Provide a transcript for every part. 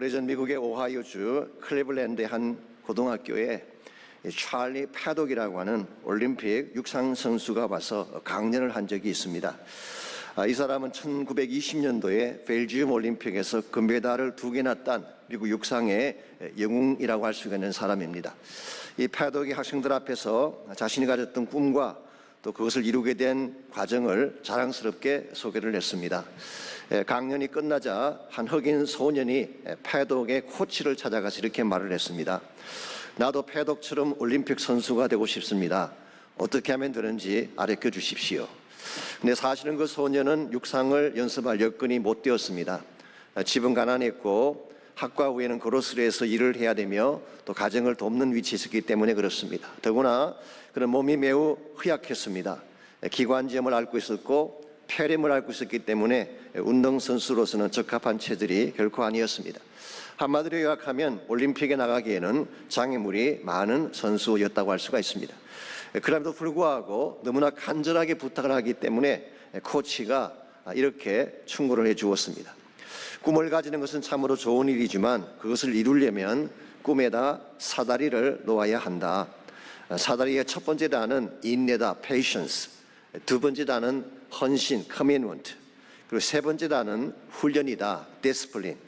오래전 미국의 오하이오주 클리블랜드의 한 고등학교에 찰리 패독이라고 하는 올림픽 육상 선수가 와서 강연을 한 적이 있습니다. 이 사람은 1920년도에 벨지움 올림픽에서 금메달을 2개나 딴 미국 육상의 영웅이라고 할 수가 있는 사람입니다. 이 패독이 학생들 앞에서 자신이 가졌던 꿈과 또 그것을 이루게 된 과정을 자랑스럽게 소개를 했습니다. 강연이 끝나자 한 흑인 소년이 패독의 코치를 찾아가서 이렇게 말을 했습니다. 나도 패독처럼 올림픽 선수가 되고 싶습니다. 어떻게 하면 되는지 가르쳐 주십시오. 근데 사실은 그 소년은 육상을 연습할 여건이 못 되었습니다. 집은 가난했고 학과 후에는 그로스리에서 일을 해야 되며 또 가정을 돕는 위치에 있었기 때문에 그렇습니다. 더구나 그런 몸이 매우 허약했습니다. 기관지염을 앓고 있었고 폐렴을 앓고 있었기 때문에 운동선수로서는 적합한 체질이 결코 아니었습니다. 한마디로 요약하면 올림픽에 나가기에는 장애물이 많은 선수였다고 할 수가 있습니다. 그럼에도 불구하고 너무나 간절하게 부탁을 하기 때문에 코치가 이렇게 충고를 해 주었습니다. 꿈을 가지는 것은 참으로 좋은 일이지만 그것을 이루려면 꿈에다 사다리를 놓아야 한다. 사다리의 첫 번째 단은 인내다, patience. 두 번째 단은 헌신, commitment. 그리고 세 번째 단은 훈련이다, discipline.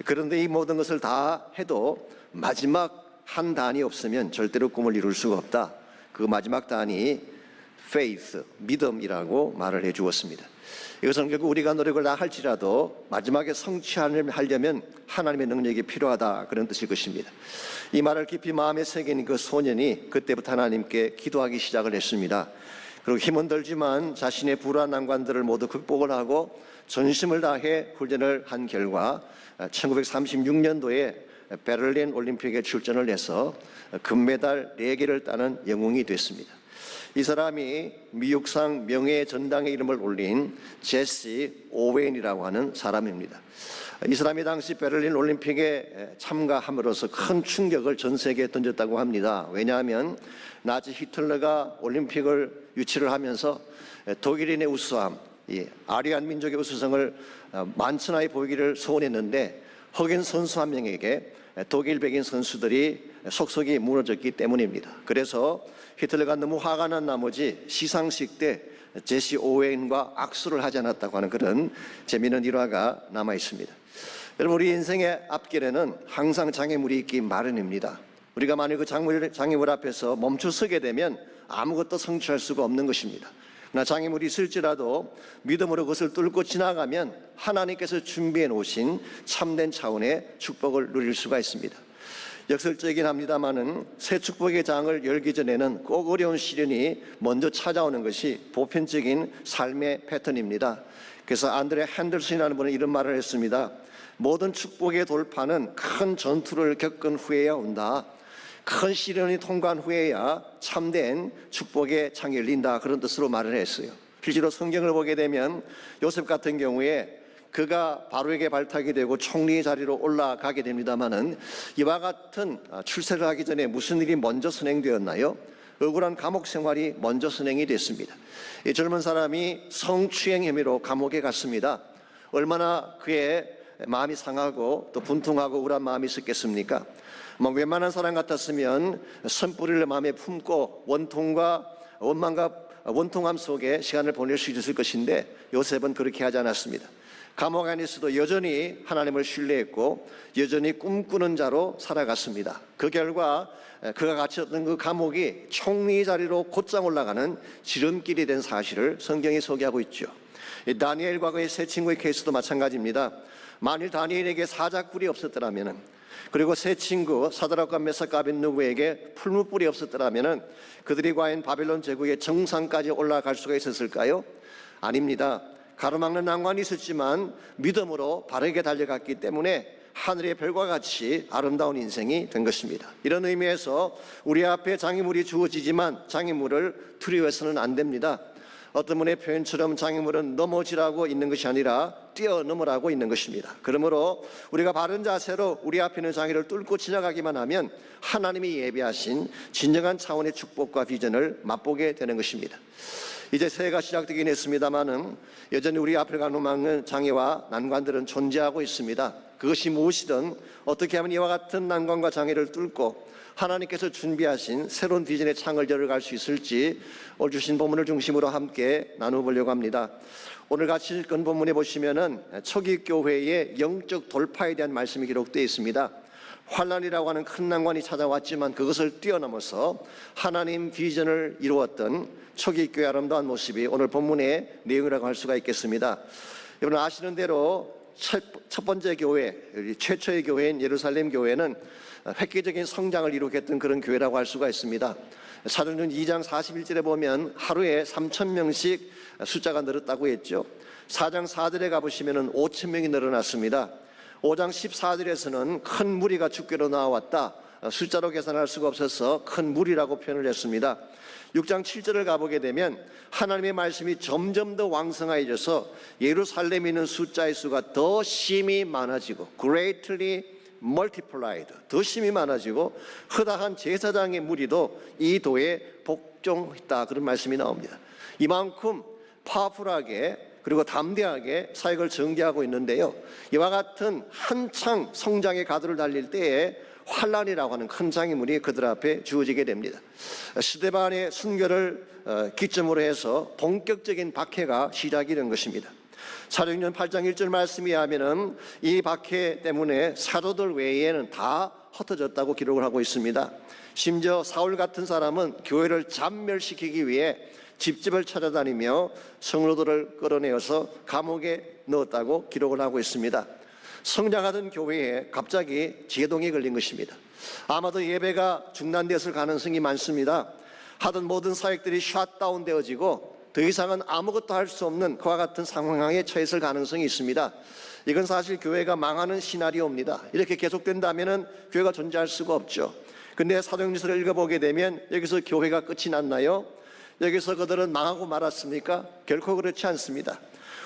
그런데 이 모든 것을 다 해도 마지막 한 단이 없으면 절대로 꿈을 이룰 수가 없다. 그 마지막 단이 faith, 믿음이라고 말을 해 주었습니다. 이것은 결국 우리가 노력을 다 할지라도 마지막에 성취하려면 하나님의 능력이 필요하다, 그런 뜻일 것입니다. 이 말을 깊이 마음에 새긴 그 소년이 그때부터 하나님께 기도하기 시작을 했습니다. 그리고 힘은 들지만 자신의 불안 난관들을 모두 극복을 하고 전심을 다해 훈련을 한 결과 1936년도에 베를린 올림픽에 출전을 해서 금메달 4개를 따는 영웅이 됐습니다. 이 사람이 미육상 명예의 전당에 이름을 올린 제시 오웬이라고 하는 사람입니다. 이 사람이 당시 베를린 올림픽에 참가함으로써 큰 충격을 전 세계에 던졌다고 합니다. 왜냐하면 나치 히틀러가 올림픽을 유치를 하면서 독일인의 우수함, 아리안 민족의 우수성을 만천하에 보이기를 소원했는데 흑인 선수 한 명에게 독일 백인 선수들이 속속이 무너졌기 때문입니다. 그래서 히틀러가 너무 화가 난 나머지 시상식 때 제시 오웬과 악수를 하지 않았다고 하는 그런 재미있는 일화가 남아 있습니다. 여러분, 우리 인생의 앞길에는 항상 장애물이 있기 마련입니다. 우리가 만약 그 장애물 앞에서 멈춰서게 되면 아무것도 성취할 수가 없는 것입니다. 그러나 장애물이 있을지라도 믿음으로 그것을 뚫고 지나가면 하나님께서 준비해 놓으신 참된 차원의 축복을 누릴 수가 있습니다. 역설적이긴 합니다마는 새 축복의 장을 열기 전에는 꼭 어려운 시련이 먼저 찾아오는 것이 보편적인 삶의 패턴입니다. 그래서 안드레 핸들슨이라는 분은 이런 말을 했습니다. 모든 축복의 돌파는 큰 전투를 겪은 후에야 온다. 큰 시련이 통과한 후에야 참된 축복의 창이 열린다, 그런 뜻으로 말을 했어요. 실제로 성경을 보게 되면 요셉 같은 경우에 그가 바로에게 발탁이 되고 총리의 자리로 올라가게 됩니다마는 이와 같은 출세를 하기 전에 무슨 일이 먼저 선행되었나요? 억울한 감옥 생활이 먼저 선행이 됐습니다. 이 젊은 사람이 성추행 혐의로 감옥에 갔습니다. 얼마나 그의 마음이 상하고 또 분통하고 우울한 마음이 있었겠습니까? 웬만한 사람 같았으면 선뿌리를 마음에 품고 원망과 원통함 속에 시간을 보낼 수 있을 것인데 요셉은 그렇게 하지 않았습니다. 감옥 안에서도 여전히 하나님을 신뢰했고 여전히 꿈꾸는 자로 살아갔습니다. 그 결과 그가 갇혔던 그 감옥이 총리 자리로 곧장 올라가는 지름길이 된 사실을 성경이 소개하고 있죠. 다니엘과 그의 세 친구의 케이스도 마찬가지입니다. 만일 다니엘에게 사자뿔이 없었더라면, 그리고 세 친구 사드락과 메삭과 아벳느고에게 풀무불이 없었더라면 그들이 과연 바벨론 제국의 정상까지 올라갈 수가 있었을까요? 아닙니다. 가로막는 난관이 있었지만 믿음으로 바르게 달려갔기 때문에 하늘의 별과 같이 아름다운 인생이 된 것입니다. 이런 의미에서 우리 앞에 장애물이 주어지지만 장애물을 두려워해서는 안 됩니다. 어떤 분의 표현처럼 장애물은 넘어지라고 있는 것이 아니라 뛰어넘으라고 있는 것입니다. 그러므로 우리가 바른 자세로 우리 앞에 있는 장애를 뚫고 지나가기만 하면 하나님이 예비하신 진정한 차원의 축복과 비전을 맛보게 되는 것입니다. 이제 새해가 시작되긴 했습니다마는 여전히 우리 앞을 가로막는 장애와 난관들은 존재하고 있습니다. 그것이 무엇이든 어떻게 하면 이와 같은 난관과 장애를 뚫고 하나님께서 준비하신 새로운 비전의 창을 열어갈 수 있을지 오늘 주신 본문을 중심으로 함께 나눠보려고 합니다. 오늘 같이 읽은 본문에 보시면은 초기 교회의 영적 돌파에 대한 말씀이 기록되어 있습니다. 환난이라고 하는 큰 난관이 찾아왔지만 그것을 뛰어넘어서 하나님 비전을 이루었던 초기 교회의 아름다운 모습이 오늘 본문의 내용이라고 할 수가 있겠습니다. 여러분 아시는 대로 첫 번째 교회, 최초의 교회인 예루살렘 교회는 획기적인 성장을 이루겠던 그런 교회라고 할 수가 있습니다. 사도행전 2장 41절에 보면 하루에 3,000명씩 숫자가 늘었다고 했죠. 4장 4절에 가보시면 5,000명이 늘어났습니다. 5장 14절에서는 큰 무리가 주께로 나왔다. 숫자로 계산할 수가 없어서 큰 무리라고 표현을 했습니다. 6장 7절을 가보게 되면 하나님의 말씀이 점점 더 왕성해져서 예루살렘에 있는 숫자의 수가 더 심히 많아지고 greatly multiplied, 더 심히 많아지고 허다한 제사장의 무리도 이 도에 복종했다, 그런 말씀이 나옵니다. 이만큼 파워풀하게 그리고 담대하게 사역을 전개하고 있는데요, 이와 같은 한창 성장의 가도를 달릴 때에 환난이라고 하는 큰 장애물이 그들 앞에 주어지게 됩니다. 스데반의 순교를 기점으로 해서 본격적인 박해가 시작이 된 것입니다. 사도행전 8장 1절 말씀에 하면은 이 박해 때문에 사도들 외에는 다 흩어졌다고 기록을 하고 있습니다. 심지어 사울 같은 사람은 교회를 잔멸시키기 위해 집집을 찾아다니며 성도들을 끌어내어서 감옥에 넣었다고 기록을 하고 있습니다. 성장하던 교회에 갑자기 제동이 걸린 것입니다. 아마도 예배가 중단됐을 가능성이 많습니다. 하던 모든 사역들이 샷다운 되어지고 더 이상은 아무것도 할 수 없는 그와 같은 상황에 처했을 가능성이 있습니다. 이건 사실 교회가 망하는 시나리오입니다. 이렇게 계속된다면 교회가 존재할 수가 없죠. 근데 사도행전을 읽어보게 되면 여기서 교회가 끝이 났나요? 여기서 그들은 망하고 말았습니까? 결코 그렇지 않습니다.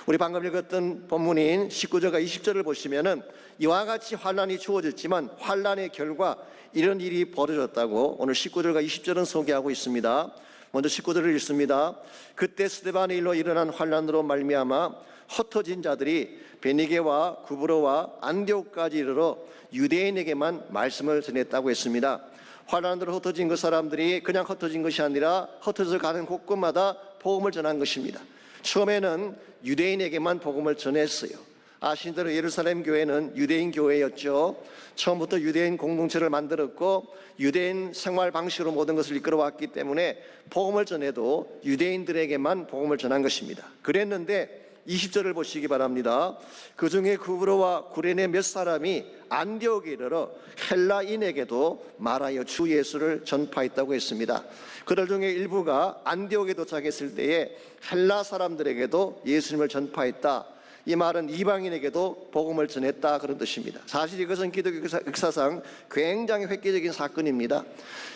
우리 방금 읽었던 본문인 19절과 20절을 보시면은 이와 같이 환난이 주어졌지만 환난의 결과 이런 일이 벌어졌다고 오늘 19절과 20절은 소개하고 있습니다. 먼저 19절을 읽습니다. 그때 스데반의 일로 일어난 환난으로 말미암아 흩어진 자들이 베니게와 구브로와 안디옥까지 이르러 유대인에게만 말씀을 전했다고 했습니다. 환난으로 흩어진 그 사람들이 그냥 흩어진 것이 아니라 흩어져 가는 곳곳마다 복음을 전한 것입니다. 처음에는 유대인에게만 복음을 전했어요. 아시는 대로 예루살렘 교회는 유대인 교회였죠. 처음부터 유대인 공동체를 만들었고 유대인 생활 방식으로 모든 것을 이끌어왔기 때문에 복음을 전해도 유대인들에게만 복음을 전한 것입니다. 그랬는데 20절을 보시기 바랍니다. 그 중에 구브로와 구레네 몇 사람이 안디옥에 이르러 헬라인에게도 말하여 주 예수를 전파했다고 했습니다. 그들 중에 일부가 안디옥에 도착했을 때에 헬라 사람들에게도 예수님을 전파했다. 이 말은 이방인에게도 복음을 전했다, 그런 뜻입니다. 사실 이것은 기독교 역사상 굉장히 획기적인 사건입니다.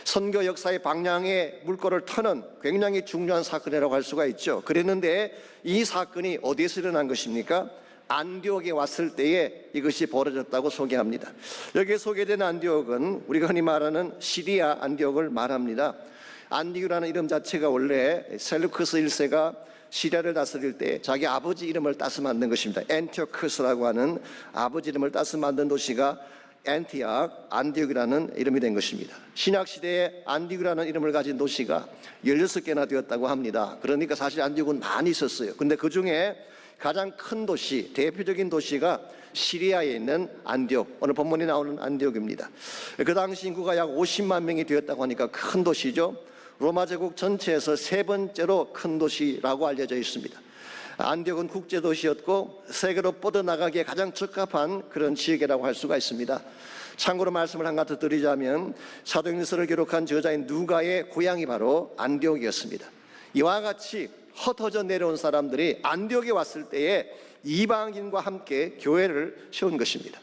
선교 역사의 방향의 물꼬를 터는 굉장히 중요한 사건이라고 할 수가 있죠. 그랬는데 이 사건이 어디에서 일어난 것입니까? 안디옥에 왔을 때에 이것이 벌어졌다고 소개합니다. 여기에 소개된 안디옥은 우리가 흔히 말하는 시리아 안디옥을 말합니다. 안디옥이라는 이름 자체가 원래 셀루크스 1세가 시리아를 다스릴 때 자기 아버지 이름을 따서 만든 것입니다. 엔티오크스라고 하는 아버지 이름을 따서 만든 도시가 안티악, 안디옥이라는 이름이 된 것입니다. 신약시대에 안디옥이라는 이름을 가진 도시가 16개나 되었다고 합니다. 그러니까 사실 안디옥은 많이 있었어요. 근데 그 중에 가장 큰 도시, 대표적인 도시가 시리아에 있는 안디옥, 오늘 본문에 나오는 안디옥입니다. 그 당시 인구가 약 50만 명이 되었다고 하니까 큰 도시죠. 로마 제국 전체에서 세 번째로 큰 도시라고 알려져 있습니다. 안디옥은 국제도시였고 세계로 뻗어나가기에 가장 적합한 그런 지역이라고 할 수가 있습니다. 참고로 말씀을 한 가지 더 드리자면 사도행전서를 기록한 저자인 누가의 고향이 바로 안디옥이었습니다. 이와 같이 흩어져 내려온 사람들이 안디옥에 왔을 때에 이방인과 함께 교회를 세운 것입니다.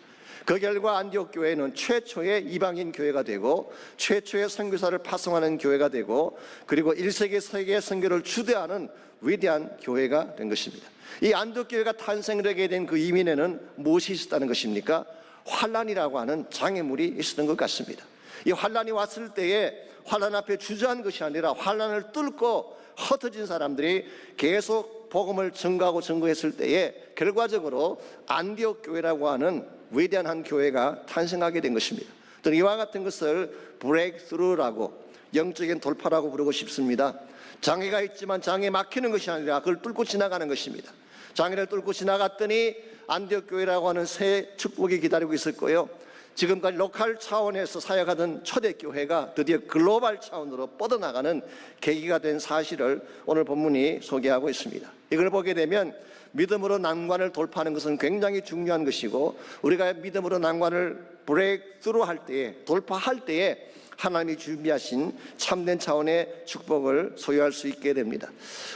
그 결과 안디옥 교회는 최초의 이방인 교회가 되고 최초의 선교사를 파송하는 교회가 되고 그리고 1세기 세계 선교를 주대하는 위대한 교회가 된 것입니다. 이 안디옥 교회가 탄생하게 된 그 이민에는 무엇이 있었다는 것입니까? 환난이라고 하는 장애물이 있었던 것 같습니다. 이 환난이 왔을 때에 환난 앞에 주저한 것이 아니라 환난을 뚫고 흩어진 사람들이 계속 복음을 전가하고 전거했을 때에 결과적으로 안디옥 교회라고 하는 위대한 한 교회가 탄생하게 된 것입니다. 저는 이와 같은 것을 브레이크스루라고, 영적인 돌파라고 부르고 싶습니다. 장애가 있지만 장애 막히는 것이 아니라 그걸 뚫고 지나가는 것입니다. 장애를 뚫고 지나갔더니 안디옥 교회라고 하는 새 축복이 기다리고 있을 거예요. 지금까지 로컬 차원에서 사역하던 초대교회가 드디어 글로벌 차원으로 뻗어나가는 계기가 된 사실을 오늘 본문이 소개하고 있습니다. 이걸 보게 되면 믿음으로 난관을 돌파하는 것은 굉장히 중요한 것이고, 우리가 믿음으로 난관을 브레이크스루 할 때에, 돌파할 때에 하나님이 준비하신 참된 차원의 축복을 소유할 수 있게 됩니다.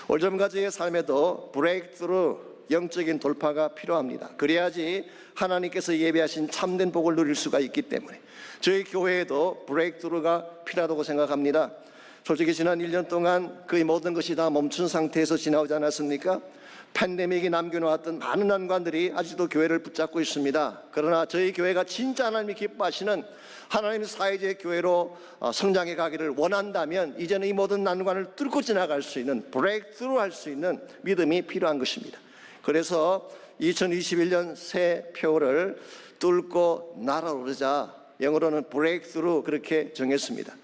오점가지의 삶에도 브레이크스루, 영적인 돌파가 필요합니다. 그래야지 하나님께서 예배하신 참된 복을 누릴 수가 있기 때문에 저희 교회에도 브레이크스루가 필요하다고 생각합니다. 솔직히 지난 1년 동안 거의 모든 것이 다 멈춘 상태에서 지나오지 않았습니까? 팬데믹이 남겨놓았던 많은 난관들이 아직도 교회를 붙잡고 있습니다. 그러나 저희 교회가 진짜 하나님이 기뻐하시는 하나님 사회적 교회로 성장해 가기를 원한다면 이제는 이 모든 난관을 뚫고 지나갈 수 있는, 브레이크스루 할 수 있는 믿음이 필요한 것입니다. 그래서 2021년 새 표를 뚫고 날아오르자, 영어로는 브레이크스루 그렇게 정했습니다.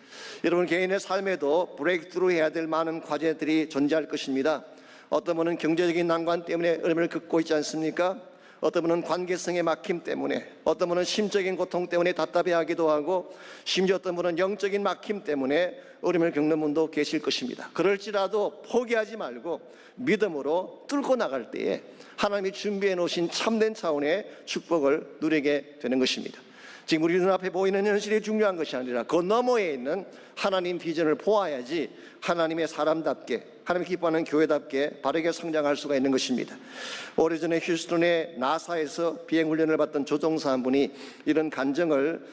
여러분 개인의 삶에도 브레이크스루 해야 될 많은 과제들이 존재할 것입니다. 어떤 분은 경제적인 난관 때문에 어려움을 겪고 있지 않습니까? 어떤 분은 관계성의 막힘 때문에, 어떤 분은 심적인 고통 때문에 답답해하기도 하고, 심지어 어떤 분은 영적인 막힘 때문에 어려움을 겪는 분도 계실 것입니다. 그럴지라도 포기하지 말고 믿음으로 뚫고 나갈 때에 하나님이 준비해 놓으신 참된 차원의 축복을 누리게 되는 것입니다. 지금 우리 눈앞에 보이는 현실이 중요한 것이 아니라 그 너머에 있는 하나님 비전을 보아야지 하나님의 사람답게, 하나님 기뻐하는 교회답게 바르게 성장할 수가 있는 것입니다. 오래전에 휴스턴의 나사에서 비행훈련을 받던 조종사 한 분이 이런 간증을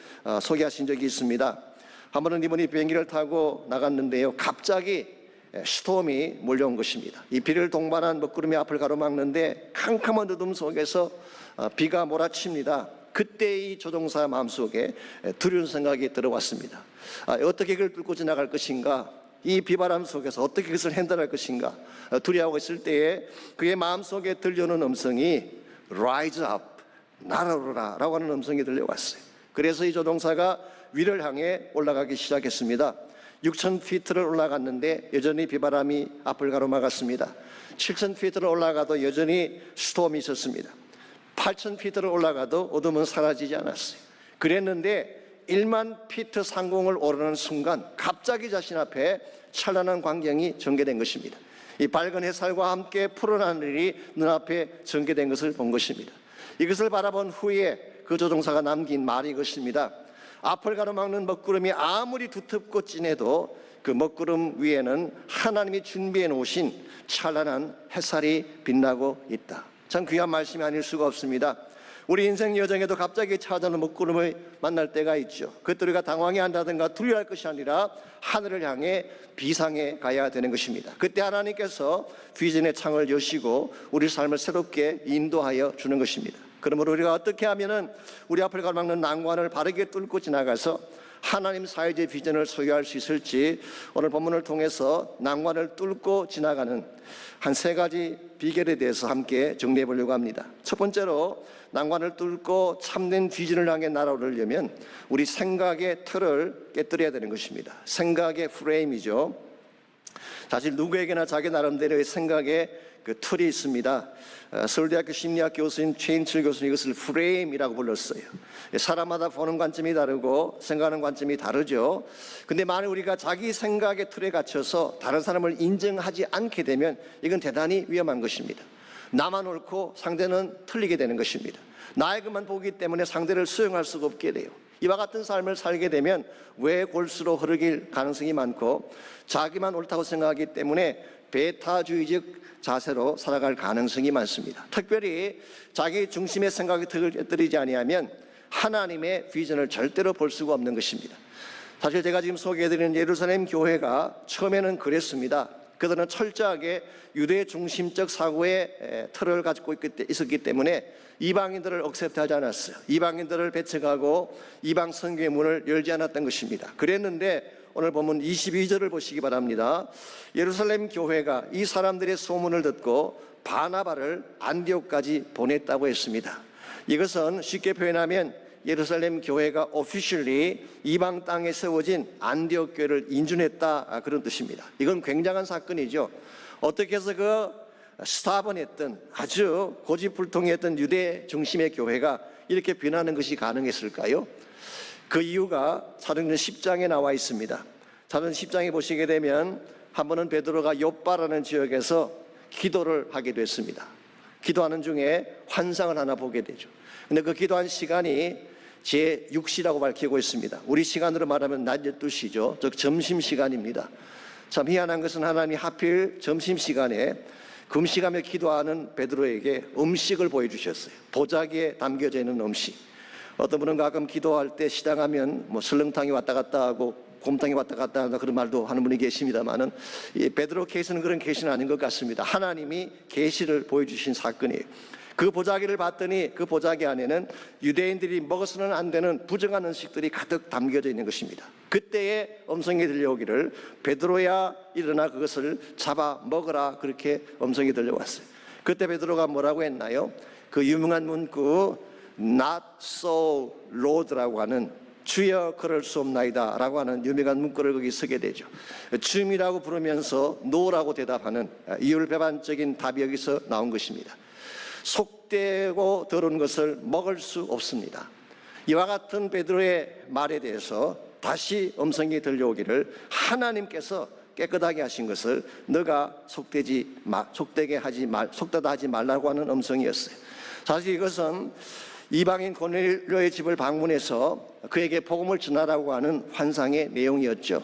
소개하신 적이 있습니다. 한 번은 이분이 비행기를 타고 나갔는데요, 갑자기 스톰이 몰려온 것입니다. 이 비를 동반한 먹구름이 앞을 가로막는데 캄캄한 어둠 속에서 비가 몰아칩니다. 그때 이 조종사 마음속에 두려운 생각이 들어왔습니다. 어떻게 그걸 뚫고 지나갈 것인가, 이 비바람 속에서 어떻게 그것을 핸들할 것인가 두려워하고 있을 때에 그의 마음속에 들려오는 음성이 Rise up, 날아오르라 라고 하는 음성이 들려왔어요. 그래서 이 조종사가 위를 향해 올라가기 시작했습니다. 6,000피트를 올라갔는데 여전히 비바람이 앞을 가로막았습니다. 7,000피트를 올라가도 여전히 스톰이 있었습니다. 8,000피트를 올라가도 어둠은 사라지지 않았어요. 그랬는데 1만 피트 상공을 오르는 순간 갑자기 자신 앞에 찬란한 광경이 전개된 것입니다. 이 밝은 햇살과 함께 푸른 하늘이 눈앞에 전개된 것을 본 것입니다. 이것을 바라본 후에 그 조종사가 남긴 말이 이것입니다. 앞을 가로막는 먹구름이 아무리 두텁고 진해도 그 먹구름 위에는 하나님이 준비해 놓으신 찬란한 햇살이 빛나고 있다. 참 귀한 말씀이 아닐 수가 없습니다. 우리 인생 여정에도 갑자기 찾아오는 먹구름을 만날 때가 있죠. 그때 우리가 당황해 한다든가 두려워할 것이 아니라 하늘을 향해 비상에 가야 되는 것입니다. 그때 하나님께서 비전의 창을 여시고 우리 삶을 새롭게 인도하여 주는 것입니다. 그러므로 우리가 어떻게 하면은 우리 앞을 가로막는 난관을 바르게 뚫고 지나가서 하나님 사회적 비전을 소유할 수 있을지 오늘 본문을 통해서 난관을 뚫고 지나가는 한 세 가지 비결에 대해서 함께 정리해 보려고 합니다. 첫 번째로 난관을 뚫고 참된 비전을 향해 날아오르려면 우리 생각의 틀을 깨뜨려야 되는 것입니다. 생각의 프레임이죠. 사실 누구에게나 자기 나름대로의 생각의 그 틀이 있습니다. 서울대학교 심리학 교수인 최인철 교수는 이것을 프레임이라고 불렀어요. 사람마다 보는 관점이 다르고 생각하는 관점이 다르죠. 근데 만약 우리가 자기 생각의 틀에 갇혀서 다른 사람을 인정하지 않게 되면 이건 대단히 위험한 것입니다. 나만 옳고 상대는 틀리게 되는 것입니다. 나의 것만 보기 때문에 상대를 수용할 수가 없게 돼요. 이와 같은 삶을 살게 되면 왜 골수로 흐르길 가능성이 많고 자기만 옳다고 생각하기 때문에 배타주의적 자세로 살아갈 가능성이 많습니다. 특별히 자기 중심의 생각이 깨뜨리지 아니하면 하나님의 비전을 절대로 볼 수가 없는 것입니다. 사실 제가 지금 소개해드리는 예루살렘 교회가 처음에는 그랬습니다. 그들은 철저하게 유대 중심적 사고의 틀을 가지고 있었기 때문에 이방인들을 억셉트하지 않았어요. 이방인들을 배척하고 이방 선교의 문을 열지 않았던 것입니다. 그랬는데 오늘 본문 22절을 보시기 바랍니다. 예루살렘 교회가 이 사람들의 소문을 듣고 바나바를 안디옥까지 보냈다고 했습니다. 이것은 쉽게 표현하면 예루살렘 교회가 오피셜리 이방 땅에 세워진 안디옥 교회를 인준했다, 그런 뜻입니다. 이건 굉장한 사건이죠. 어떻게 해서 그 스타번했던 아주 고집불통했던 유대 중심의 교회가 이렇게 변하는 것이 가능했을까요? 그 이유가 사도행전 10장에 나와 있습니다. 사도행전 10장에 보시게 되면 한 번은 베드로가 욥바라는 지역에서 기도를 하게 됐습니다. 기도하는 중에 환상을 하나 보게 되죠. 근데 그 기도한 시간이 제6시라고 밝히고 있습니다. 우리 시간으로 말하면 낮 12시죠. 즉 점심시간입니다. 참 희한한 것은 하나님이 하필 점심시간에 금식하며 기도하는 베드로에게 음식을 보여주셨어요. 도자기에 담겨져 있는 음식. 어떤 분은 가끔 기도할 때 시장하면 설렁탕이 왔다 갔다 하고 곰탕이 왔다 갔다 한다 그런 말도 하는 분이 계십니다만은 이 베드로 케이스는 그런 케이스는 아닌 것 같습니다. 하나님이 계시를 보여주신 사건이에요. 그 보자기를 봤더니 그 보자기 안에는 유대인들이 먹어서는 안 되는 부정한 음식들이 가득 담겨져 있는 것입니다. 그때에 음성이 들려오기를 베드로야 일어나 그것을 잡아 먹어라, 그렇게 음성이 들려왔어요. 그때 베드로가 뭐라고 했나요? 그 유명한 문구 Not so Lord라고 하는 주여 그럴 수 없나이다 라고 하는 유명한 문구를 거기 쓰게 되죠. 주님이라고 부르면서 노라고 대답하는 이율배반적인 답이 여기서 나온 것입니다. 속되고 더러운 것을 먹을 수 없습니다. 이와 같은 베드로의 말에 대해서 다시 음성이 들려오기를 하나님께서 깨끗하게 하신 것을 너가 속되게 하지 말라고 하는 음성이었어요. 사실 이것은 이방인 고넬료의 집을 방문해서 그에게 복음을 전하라고 하는 환상의 내용이었죠.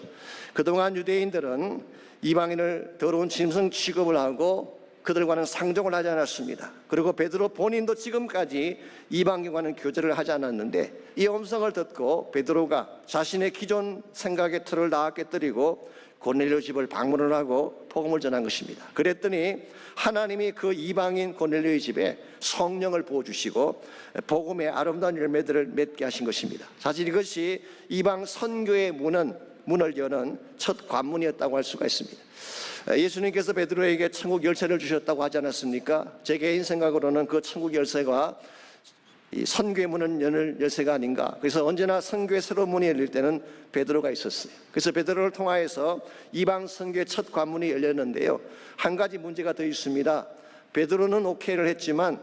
그동안 유대인들은 이방인을 더러운 짐승 취급을 하고 그들과는 상종을 하지 않았습니다. 그리고 베드로 본인도 지금까지 이방인과는 교제를 하지 않았는데 이 음성을 듣고 베드로가 자신의 기존 생각의 틀을 다 깨뜨리고 고넬료 집을 방문을 하고 복음을 전한 것입니다. 그랬더니 하나님이 그 이방인 고넬료의 집에 성령을 부어주시고 복음의 아름다운 열매들을 맺게 하신 것입니다. 사실 이것이 이방 선교의 문을 여는 첫 관문이었다고 할 수가 있습니다. 예수님께서 베드로에게 천국 열쇠를 주셨다고 하지 않았습니까? 제 개인 생각으로는 그 천국 열쇠가 이 선교의 문을 여는 열쇠가 아닌가. 그래서 언제나 선교의 새로운 문이 열릴 때는 베드로가 있었어요. 그래서 베드로를 통하여서 이방 선교의 첫 관문이 열렸는데요, 한 가지 문제가 더 있습니다. 베드로는 오케이를 했지만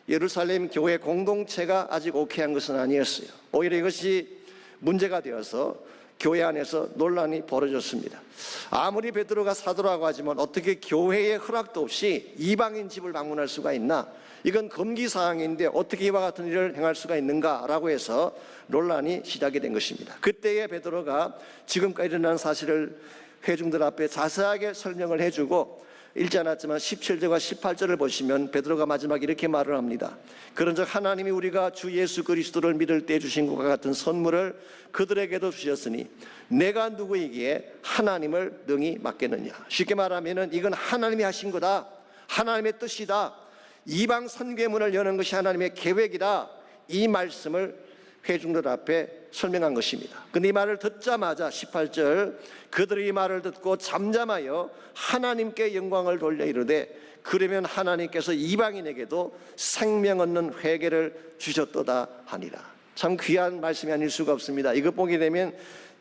예루살렘 교회 공동체가 아직 오케이한 것은 아니었어요. 오히려 이것이 문제가 되어서 교회 안에서 논란이 벌어졌습니다. 아무리 베드로가 사도라고 하지만 어떻게 교회의 허락도 없이 이방인 집을 방문할 수가 있나? 이건 금기사항인데 어떻게 이와 같은 일을 행할 수가 있는가라고 해서 논란이 시작이 된 것입니다. 그때에 베드로가 지금까지 일어난 사실을 회중들 앞에 자세하게 설명을 해주고 읽지 않았지만 17절과 18절을 보시면 베드로가 마지막에 이렇게 말을 합니다. 그런즉 하나님이 우리가 주 예수 그리스도를 믿을 때 주신 것과 같은 선물을 그들에게도 주셨으니 내가 누구이기에 하나님을 능히 맡겠느냐. 쉽게 말하면 이건 하나님이 하신 거다, 하나님의 뜻이다, 이방 선교문을 여는 것이 하나님의 계획이다, 이 말씀을 회중들 앞에 설명한 것입니다. 근데 이 말을 듣자마자 18절 그들이 이 말을 듣고 잠잠하여 하나님께 영광을 돌려 이르되 그러면 하나님께서 이방인에게도 생명 얻는 회개를 주셨도다 하니라. 참 귀한 말씀이 아닐 수가 없습니다. 이거 보게 되면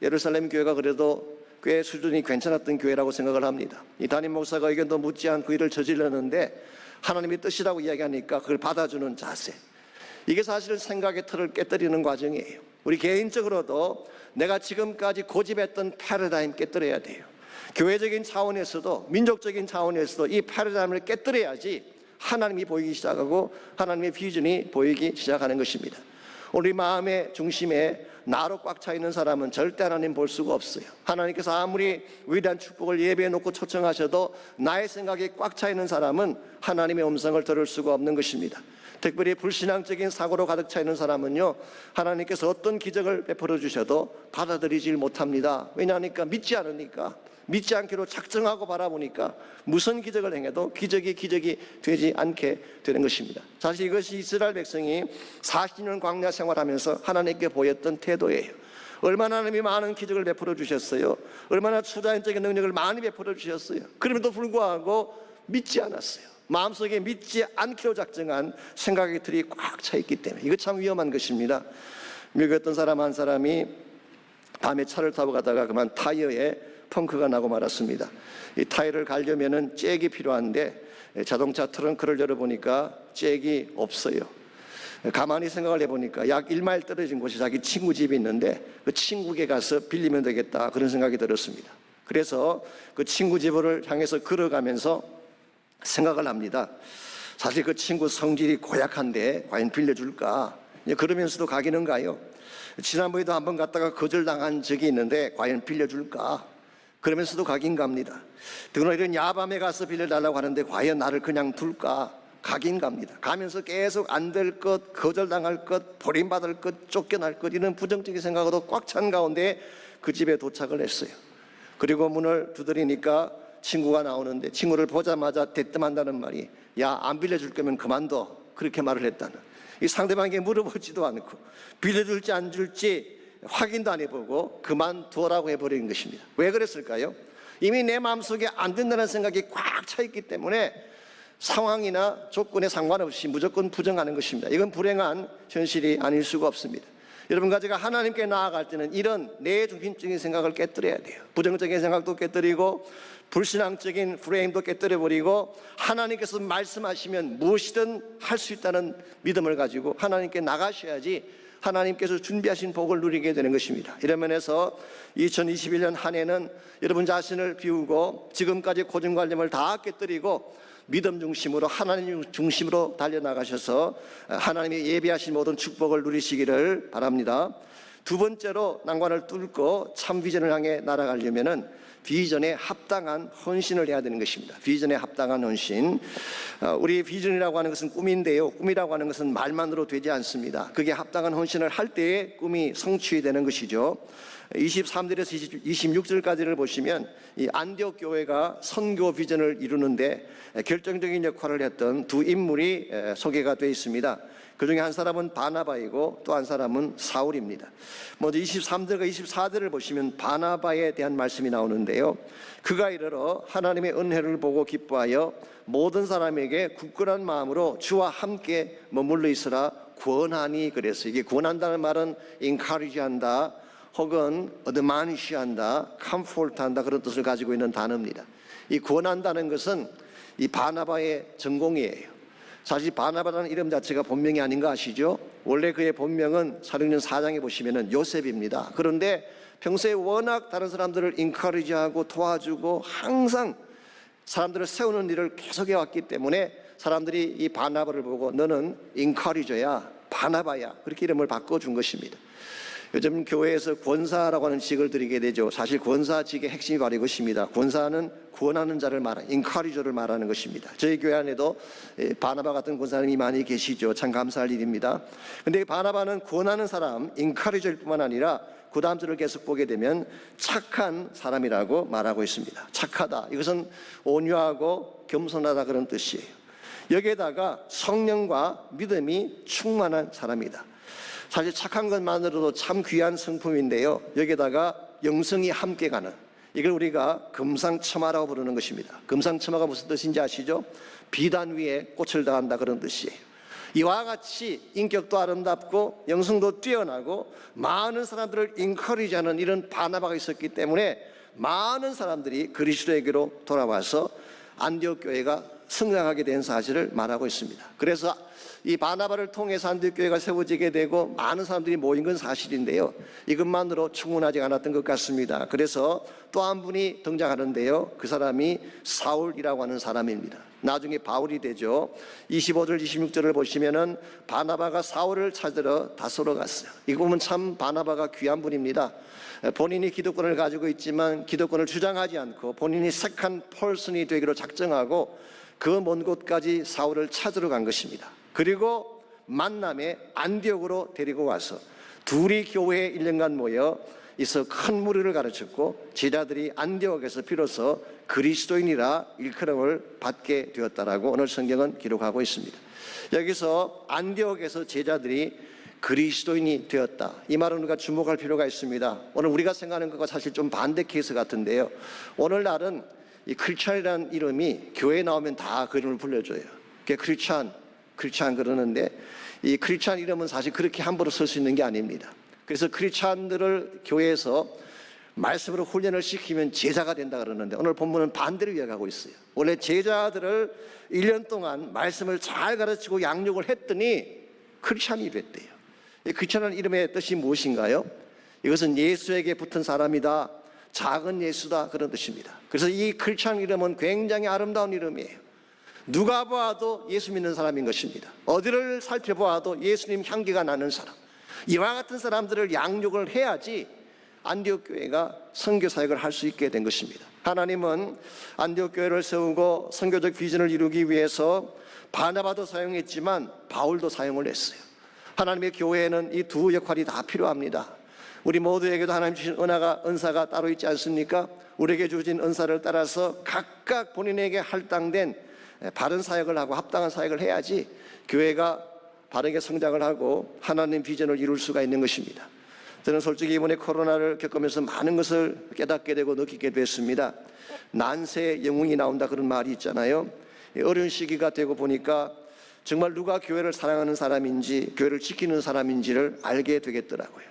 예루살렘 교회가 그래도 꽤 수준이 괜찮았던 교회라고 생각을 합니다. 이 담임 목사가 의견도 묻지 않고 일을 저질렀는데 하나님의 뜻이라고 이야기하니까 그걸 받아주는 자세, 이게 사실은 생각의 틀을 깨뜨리는 과정이에요. 우리 개인적으로도 내가 지금까지 고집했던 패러다임 깨뜨려야 돼요. 교회적인 차원에서도 민족적인 차원에서도 이 패러다임을 깨뜨려야지 하나님이 보이기 시작하고 하나님의 비전이 보이기 시작하는 것입니다. 우리 마음의 중심에 나로 꽉 차 있는 사람은 절대 하나님 볼 수가 없어요. 하나님께서 아무리 위대한 축복을 예배해 놓고 초청하셔도 나의 생각이 꽉 차 있는 사람은 하나님의 음성을 들을 수가 없는 것입니다. 특별히 불신앙적인 사고로 가득 차 있는 사람은요, 하나님께서 어떤 기적을 베풀어 주셔도 받아들이질 못합니다. 왜냐하니까 믿지 않으니까, 믿지 않기로 작정하고 바라보니까 무슨 기적을 행해도 기적이 되지 않게 되는 것입니다. 사실 이것이 이스라엘 백성이 40년 광야 생활하면서 하나님께 보였던 태도예요. 얼마나 하나님이 많은 기적을 베풀어 주셨어요. 얼마나 초자연적인 능력을 많이 베풀어 주셨어요. 그럼에도 불구하고 믿지 않았어요. 마음속에 믿지 않기로 작정한 생각의 틀이 꽉 차 있기 때문에 이거 참 위험한 것입니다. 미국에 어떤 사람 한 사람이 밤에 차를 타고 가다가 그만 타이어에 펑크가 나고 말았습니다. 이 타이어를 갈려면은 잭이 필요한데 자동차 트렁크를 열어보니까 잭이 없어요. 가만히 생각을 해보니까 약 1마일 떨어진 곳에 자기 친구 집이 있는데 그 친구에게 가서 빌리면 되겠다 그런 생각이 들었습니다. 그래서 그 친구 집을 향해서 걸어가면서 생각을 합니다. 사실 그 친구 성질이 고약한데 과연 빌려줄까? 그러면서도 가기는 가요. 지난번에도 한번 갔다가 거절당한 적이 있는데 과연 빌려줄까? 그러면서도 가긴 갑니다. 더구나 이런 야밤에 가서 빌려달라고 하는데 과연 나를 그냥 둘까? 가긴 갑니다. 가면서 계속 안 될 것, 거절당할 것, 버림받을 것, 쫓겨날 것 이런 부정적인 생각으로 꽉 찬 가운데 그 집에 도착을 했어요. 그리고 문을 두드리니까 친구가 나오는데 친구를 보자마자 대뜸한다는 말이 야, 안 빌려줄 거면 그만둬 그렇게 말을 했다는, 이 상대방에게 물어보지도 않고 빌려줄지 안 줄지 확인도 안 해보고 그만두라고 해버린 것입니다. 왜 그랬을까요? 이미 내 마음속에 안 된다는 생각이 꽉 차 있기 때문에 상황이나 조건에 상관없이 무조건 부정하는 것입니다. 이건 불행한 현실이 아닐 수가 없습니다. 여러분과 제가 하나님께 나아갈 때는 이런 내 중심적인 생각을 깨뜨려야 돼요. 부정적인 생각도 깨뜨리고 불신앙적인 프레임도 깨뜨려버리고 하나님께서 말씀하시면 무엇이든 할 수 있다는 믿음을 가지고 하나님께 나가셔야지 하나님께서 준비하신 복을 누리게 되는 것입니다. 이런 면에서 2021년 한 해는 여러분 자신을 비우고 지금까지 고정관념을 다 깨뜨리고 믿음 중심으로 하나님 중심으로 달려나가셔서 하나님이 예비하신 모든 축복을 누리시기를 바랍니다. 두 번째로 난관을 뚫고 참 비전을 향해 날아가려면은 비전에 합당한 헌신을 해야 되는 것입니다. 비전에 합당한 헌신. 우리 비전이라고 하는 것은 꿈인데요, 꿈이라고 하는 것은 말만으로 되지 않습니다. 그게 합당한 헌신을 할 때에 꿈이 성취되는 것이죠. 23절에서 26절까지를 보시면 이 안디옥 교회가 선교 비전을 이루는데 결정적인 역할을 했던 두 인물이 소개가 되어 있습니다. 그 중에 한 사람은 바나바이고 또 한 사람은 사울입니다. 먼저 23절과 24절을 보시면 바나바에 대한 말씀이 나오는데요, 그가 이르러 하나님의 은혜를 보고 기뻐하여 모든 사람에게 굳건한 마음으로 주와 함께 머물러 있으라 권하니 그랬어요. 이게 권한다는 말은 encourage 한다 혹은 admonish 한다, comfort 한다 그런 뜻을 가지고 있는 단어입니다. 이 권한다는 것은 이 바나바의 전공이에요. 사실 바나바라는 이름 자체가 본명이 아닌 거 아시죠? 원래 그의 본명은 사도행전 4장에 보시면은 요셉입니다. 그런데 평소에 워낙 다른 사람들을 인커리지하고 도와주고 항상 사람들을 세우는 일을 계속해 왔기 때문에 사람들이 이 바나바를 보고 너는 인커리저야, 바나바야 그렇게 이름을 바꿔준 것입니다. 요즘 교회에서 권사라고 하는 직을 드리게 되죠. 사실 권사직의 핵심이 바로 이것입니다. 권사는 구원하는 자를 말하는, 인카리저를 말하는 것입니다. 저희 교회 안에도 바나바 같은 권사님이 많이 계시죠. 참 감사할 일입니다. 그런데 바나바는 구원하는 사람, 인카리저일 뿐만 아니라 그 다음 절을 계속 보게 되면 착한 사람이라고 말하고 있습니다. 착하다, 이것은 온유하고 겸손하다 그런 뜻이에요. 여기에다가 성령과 믿음이 충만한 사람이다. 사실 착한 것만으로도 참 귀한 성품인데요, 여기에다가 영성이 함께 가는, 이걸 우리가 금상첨화라고 부르는 것입니다. 금상첨화가 무슨 뜻인지 아시죠? 비단 위에 꽃을 다한다 그런 뜻이에요. 이와 같이 인격도 아름답고 영성도 뛰어나고 많은 사람들을 인커리지하는 이런 바나바가 있었기 때문에 많은 사람들이 그리스도에게로 돌아와서 안디옥 교회가 성장하게 된 사실을 말하고 있습니다. 그래서 이 바나바를 통해서 안디옥 교회가 세워지게 되고 많은 사람들이 모인 건 사실인데요, 이것만으로 충분하지 않았던 것 같습니다. 그래서 또 한 분이 등장하는데요, 그 사람이 사울이라고 하는 사람입니다. 나중에 바울이 되죠. 25절 26절을 보시면은 바나바가 사울을 찾으러 다소로 갔어요. 이거 보면 참 바나바가 귀한 분입니다. 본인이 기득권을 가지고 있지만 기득권을 주장하지 않고 본인이 색한 펄슨이 되기로 작정하고 그 먼 곳까지 사울을 찾으러 간 것입니다. 그리고 만남에 안디옥으로 데리고 와서 둘이 교회에 1년간 모여 있어 큰 무리를 가르쳤고 제자들이 안디옥에서 비로소 그리스도인이라 일컬음을 받게 되었다라고 오늘 성경은 기록하고 있습니다. 여기서 안디옥에서 제자들이 그리스도인이 되었다, 이 말은 우리가 주목할 필요가 있습니다. 오늘 우리가 생각하는 것과 사실 좀 반대 케이스 같은데요, 오늘날은 이 크리스찬이라는 이름이 교회에 나오면 다 그 이름을 불러줘요. 그게 크리스찬 그러는데, 이 크리스찬 이름은 사실 그렇게 함부로 쓸 수 있는 게 아닙니다. 그래서 크리스찬들을 교회에서 말씀으로 훈련을 시키면 제자가 된다 그러는데, 오늘 본문은 반대로 이야기하고 있어요. 원래 제자들을 1년 동안 말씀을 잘 가르치고 양육을 했더니 크리스찬이 됐대요. 이 크리스찬이라는 이름의 뜻이 무엇인가요? 이것은 예수에게 붙은 사람이다, 작은 예수다, 그런 뜻입니다. 그래서 이 크리스찬 이름은 굉장히 아름다운 이름이에요. 누가 봐도 예수 믿는 사람인 것입니다. 어디를 살펴보아도 예수님 향기가 나는 사람, 이와 같은 사람들을 양육을 해야지 안디옥 교회가 선교 사역을 할 수 있게 된 것입니다. 하나님은 안디옥 교회를 세우고 선교적 비전을 이루기 위해서 바나바도 사용했지만 바울도 사용을 했어요. 하나님의 교회에는 이 두 역할이 다 필요합니다. 우리 모두에게도 하나님 주신 은사가 따로 있지 않습니까? 우리에게 주신 은사를 따라서 각각 본인에게 할당된 바른 사역을 하고 합당한 사역을 해야지 교회가 바르게 성장을 하고 하나님 비전을 이룰 수가 있는 것입니다. 저는 솔직히 이번에 코로나를 겪으면서 많은 것을 깨닫게 되고 느끼게 됐습니다. 난세의 영웅이 나온다, 그런 말이 있잖아요. 어려운 시기가 되고 보니까 정말 누가 교회를 사랑하는 사람인지, 교회를 지키는 사람인지를 알게 되겠더라고요.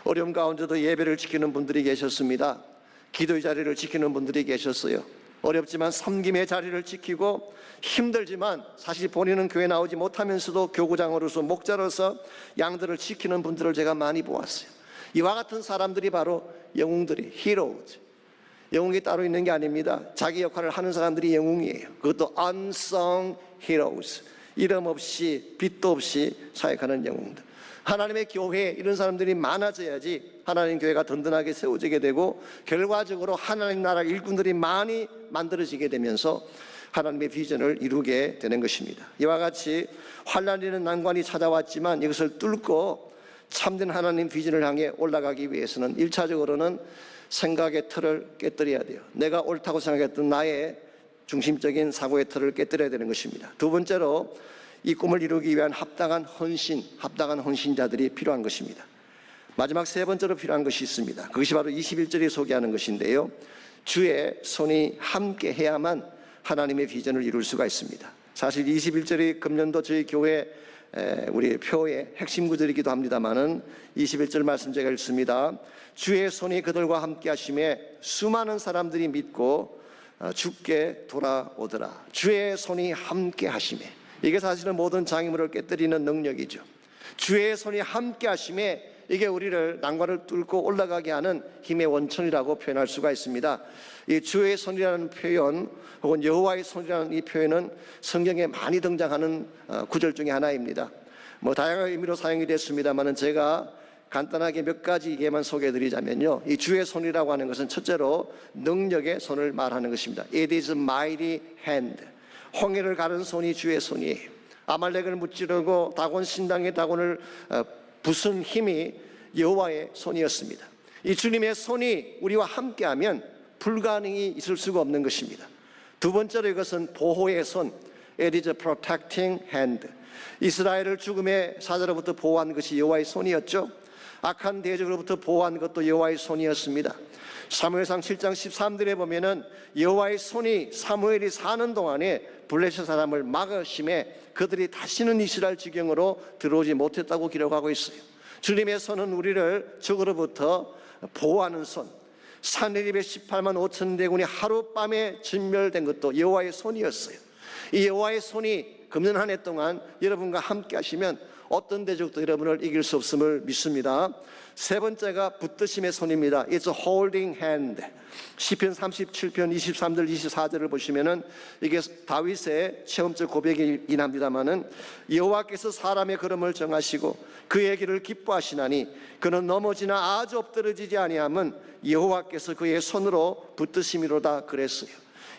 어려움 가운데도 예배를 지키는 분들이 계셨습니다. 기도의 자리를 지키는 분들이 계셨어요. 어렵지만 섬김의 자리를 지키고, 힘들지만 사실 본인은 교회 나오지 못하면서도 교구장으로서 목자로서 양들을 지키는 분들을 제가 많이 보았어요. 이와 같은 사람들이 바로 영웅들이, 히로즈. 영웅이 따로 있는 게 아닙니다. 자기 역할을 하는 사람들이 영웅이에요. 그것도 unsung heroes, 이름 없이 빛도 없이 사역하는 영웅들. 하나님의 교회에 이런 사람들이 많아져야지 하나님 교회가 든든하게 세워지게 되고, 결과적으로 하나님 나라 일꾼들이 많이 만들어지게 되면서 하나님의 비전을 이루게 되는 것입니다. 이와 같이 환난이라는 난관이 찾아왔지만 이것을 뚫고 참된 하나님 비전을 향해 올라가기 위해서는 1차적으로는 생각의 틀을 깨뜨려야 돼요. 내가 옳다고 생각했던 나의 중심적인 사고의 틀을 깨뜨려야 되는 것입니다. 두 번째로 이 꿈을 이루기 위한 합당한 헌신자들이 필요한 것입니다. 마지막 세 번째로 필요한 것이 있습니다. 그것이 바로 21절이 소개하는 것인데요, 주의 손이 함께 해야만 하나님의 비전을 이룰 수가 있습니다. 사실 21절이 금년도 저희 교회 우리 표의 핵심 구절이기도 합니다만은 21절 말씀 제가 읽습니다. 주의 손이 그들과 함께 하심에 수많은 사람들이 믿고 주께 돌아오더라. 주의 손이 함께 하심에, 이게 사실은 모든 장애물을 깨뜨리는 능력이죠. 주의 손이 함께 하심에, 이게 우리를 난관을 뚫고 올라가게 하는 힘의 원천이라고 표현할 수가 있습니다. 이 주의 손이라는 표현 혹은 여호와의 손이라는 이 표현은 성경에 많이 등장하는 구절 중에 하나입니다. 다양한 의미로 사용이 됐습니다만 제가 간단하게 몇 가지 예만 소개해 드리자면요, 이 주의 손이라고 하는 것은 첫째로 능력의 손을 말하는 것입니다. It is mighty hand. 홍해를 가른 손이 주의 손이에요. 아말렉을 무찌르고 다곤 신당의 다곤을 부순 힘이 여호와의 손이었습니다. 이 주님의 손이 우리와 함께하면 불가능이 있을 수가 없는 것입니다. 두 번째로 이것은 보호의 손, It is a protecting hand. 이스라엘을 죽음의 사자로부터 보호한 것이 여호와의 손이었죠. 악한 대적으로부터 보호한 것도 여호와의 손이었습니다. 사무엘상 7장 13절에 보면은 여호와의 손이 사무엘이 사는 동안에 블레셋 사람을 막으심에 그들이 다시는 이스라엘 지경으로 들어오지 못했다고 기록하고 있어요. 주님의 손은 우리를 적으로부터 보호하는 손. 산헤립의 18만 5천 대군이 하룻밤에 진멸된 것도 여호와의 손이었어요. 이 여호와의 손이 금년 한 해 동안 여러분과 함께 하시면 어떤 대적도 여러분을 이길 수 없음을 믿습니다. 세 번째가 붙드심의 손입니다. It's a holding hand. 시편 37편 23절 24절을 보시면은 이게 다윗의 체험적 고백이긴 합니다만은, 여호와께서 사람의 걸음을 정하시고 그의 길을 기뻐하시나니 그는 넘어지나 아주 엎드러지지 아니함은 여호와께서 그의 손으로 붙드심이로다 그랬어요.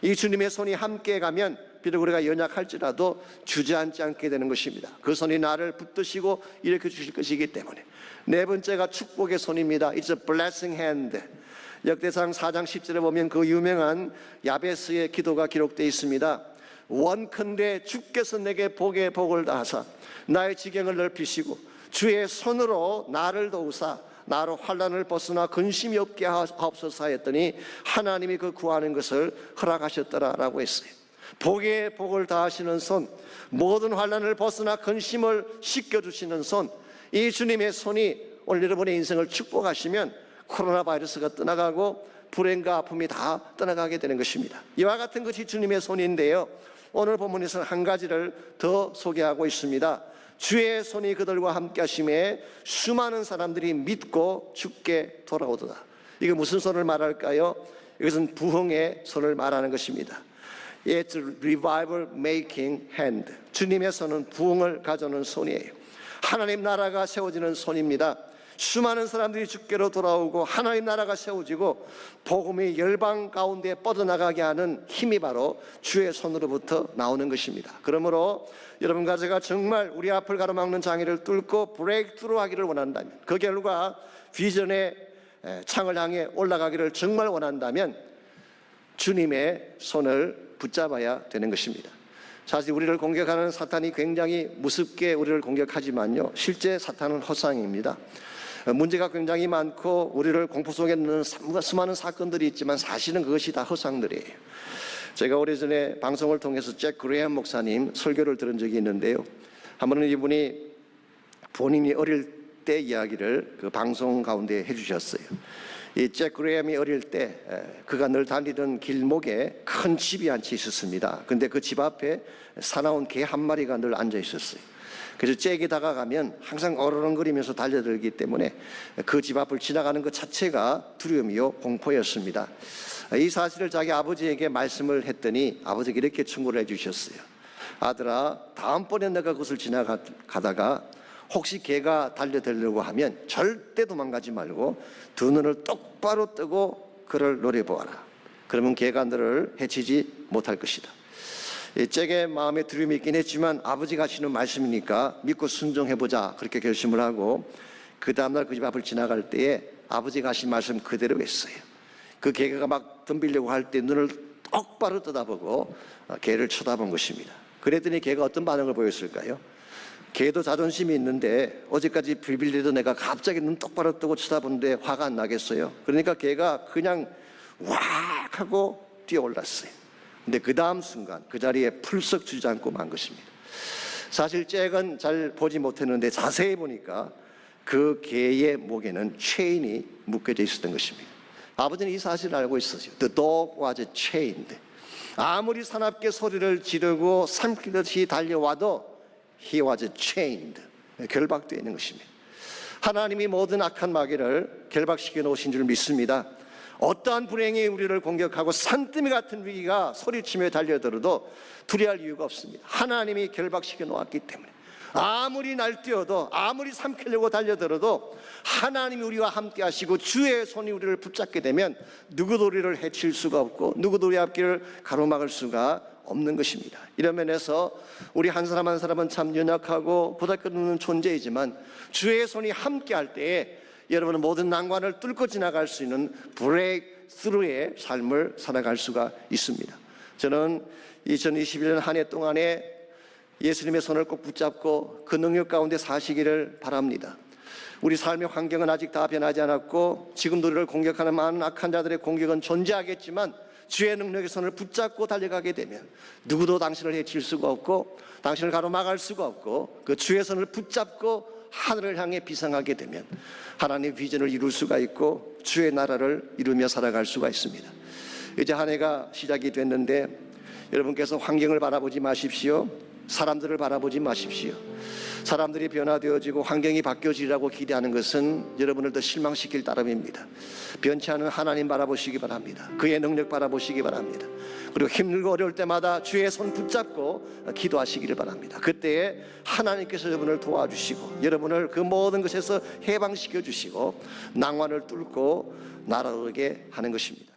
이 주님의 손이 함께 가면 비록 우리가 연약할지라도 주저앉지 않게 되는 것입니다. 그 손이 나를 붙드시고 일으켜 주실 것이기 때문에. 네 번째가 축복의 손입니다. It's a blessing hand. 역대상 4장 10절에 보면 그 유명한 야베스의 기도가 기록되어 있습니다. 원컨대 주께서 내게 복의 복을 다하사 나의 지경을 넓히시고 주의 손으로 나를 도우사 나로 환난을 벗어나 근심이 없게 하옵소서 하였더니 하나님이 그 구하는 것을 허락하셨더라라고 했어요. 복에 복을 다하시는 손, 모든 환난을 벗어나 근심을 씻겨주시는 손, 이 주님의 손이 오늘 여러분의 인생을 축복하시면 코로나 바이러스가 떠나가고 불행과 아픔이 다 떠나가게 되는 것입니다. 이와 같은 것이 주님의 손인데요, 오늘 본문에서는 한 가지를 더 소개하고 있습니다. 주의 손이 그들과 함께 하심에 수많은 사람들이 믿고 주께 돌아오더라. 이게 무슨 손을 말할까요? 이것은 부흥의 손을 말하는 것입니다. It's a revival making hand. 주님의 손은 부흥을 가져오는 손이에요. 하나님 나라가 세워지는 손입니다. 수많은 사람들이 주께로 돌아오고 하나님 나라가 세워지고 복음이 열방 가운데 뻗어나가게 하는 힘이 바로 주의 손으로부터 나오는 것입니다. 그러므로 여러분과 제가 정말 우리 앞을 가로막는 장애를 뚫고 브레이크트루 하기를 원한다면, 그 결과 비전의 창을 향해 올라가기를 정말 원한다면 주님의 손을 붙잡아야 되는 것입니다. 사실 우리를 공격하는 사탄이 굉장히 무섭게 우리를 공격하지만요, 실제 사탄은 허상입니다. 문제가 굉장히 많고 우리를 공포 속에 넣는 수많은 사건들이 있지만 사실은 그것이 다 허상들이에요. 제가 오래전에 방송을 통해서 잭 그레이엄 목사님 설교를 들은 적이 있는데요, 한 번은 이분이 본인이 어릴 때 이야기를 그 방송 가운데 해주셨어요. 이 잭 그레이엄이 어릴 때 그가 늘 다니던 길목에 큰 집이 한 채 있었습니다. 근데 그 집 앞에 사나운 개 한 마리가 늘 앉아 있었어요. 그래서 잭이 다가가면 항상 어르렁거리면서 달려들기 때문에 그 집 앞을 지나가는 것 자체가 두려움이요 공포였습니다. 이 사실을 자기 아버지에게 말씀을 했더니 아버지가 이렇게 충고를 해주셨어요. 아들아, 다음번에 내가 그것을 지나가다가 혹시 개가 달려들려고 하면 절대 도망가지 말고 두 눈을 똑바로 뜨고 그를 노려보아라. 그러면 개가 너를 해치지 못할 것이다. 잭의 마음에 두려움이 있긴 했지만 아버지가 하시는 말씀이니까 믿고 순종해보자, 그렇게 결심을 하고 그 다음날 그 집 앞을 지나갈 때에 아버지가 하신 말씀 그대로 했어요. 그 개가 막 덤비려고 할 때 눈을 똑바로 떠다보고 개를 쳐다본 것입니다. 그랬더니 개가 어떤 반응을 보였을까요? 개도 자존심이 있는데 어제까지 빌빌대던 내가 갑자기 눈 똑바로 뜨고 쳐다보는데 화가 안 나겠어요? 그러니까 개가 그냥 왁 하고 뛰어올랐어요. 근데 그 다음 순간 그 자리에 풀썩 주저앉고 만 것입니다. 사실 잭은 잘 보지 못했는데 자세히 보니까 그 개의 목에는 체인이 묶여져 있었던 것입니다. 아버지는 이 사실을 알고 있었어요. The dog was chained. 아무리 사납게 소리를 지르고 삼키듯이 달려와도 He was chained. 결박되어 있는 것입니다. 하나님이 모든 악한 마귀를 결박시켜 놓으신 줄 믿습니다. 어떠한 불행이 우리를 공격하고 산더미 같은 위기가 소리치며 달려들어도 두려워할 이유가 없습니다. 하나님이 결박시켜 놓았기 때문에 아무리 날뛰어도 아무리 삼키려고 달려들어도 하나님이 우리와 함께 하시고 주의 손이 우리를 붙잡게 되면 누구도 우리를 해칠 수가 없고 누구도 우리 앞길을 가로막을 수가 없는 것입니다. 이런 면에서 우리 한 사람 한 사람은 참 연약하고 보잘것없는 존재이지만 주의 손이 함께 할 때에 여러분은 모든 난관을 뚫고 지나갈 수 있는 브레이크스루의 삶을 살아갈 수가 있습니다. 저는 2021년 한 해 동안에 예수님의 손을 꼭 붙잡고 그 능력 가운데 사시기를 바랍니다. 우리 삶의 환경은 아직 다 변하지 않았고 지금도 우리를 공격하는 많은 악한 자들의 공격은 존재하겠지만 주의 능력의 손을 붙잡고 달려가게 되면 누구도 당신을 해칠 수가 없고 당신을 가로막을 수가 없고 그 주의 손을 붙잡고 하늘을 향해 비상하게 되면 하나님의 비전을 이룰 수가 있고 주의 나라를 이루며 살아갈 수가 있습니다. 이제 한 해가 시작이 됐는데 여러분께서 환경을 바라보지 마십시오. 사람들을 바라보지 마십시오. 사람들이 변화되어지고 환경이 바뀌어지리라고 기대하는 것은 여러분을 더 실망시킬 따름입니다. 변치 않은 하나님 바라보시기 바랍니다. 그의 능력 바라보시기 바랍니다. 그리고 힘들고 어려울 때마다 주의 손 붙잡고 기도하시기를 바랍니다. 그때에 하나님께서 여러분을 도와주시고 여러분을 그 모든 것에서 해방시켜 주시고 난관을 뚫고 날아오게 하는 것입니다.